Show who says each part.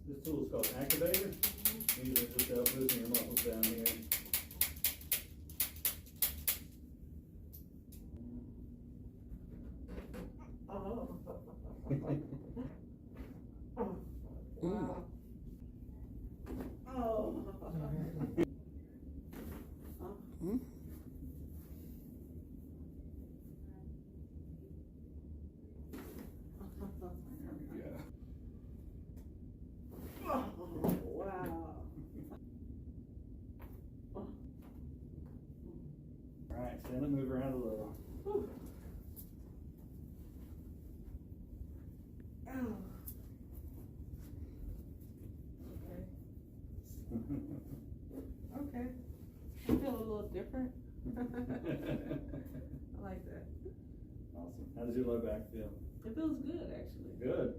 Speaker 1: This tool is called Activator. These are just help loosen your muscles down here.
Speaker 2: Oh. Wow. Oh.
Speaker 1: Yeah.
Speaker 2: Oh, wow.
Speaker 1: Alright, stand up, move around a little.
Speaker 2: Whew. Oh. Okay. Okay. I feel a little different. I like that.
Speaker 1: Awesome. How does your low back feel?
Speaker 2: It feels good, actually.
Speaker 1: Good.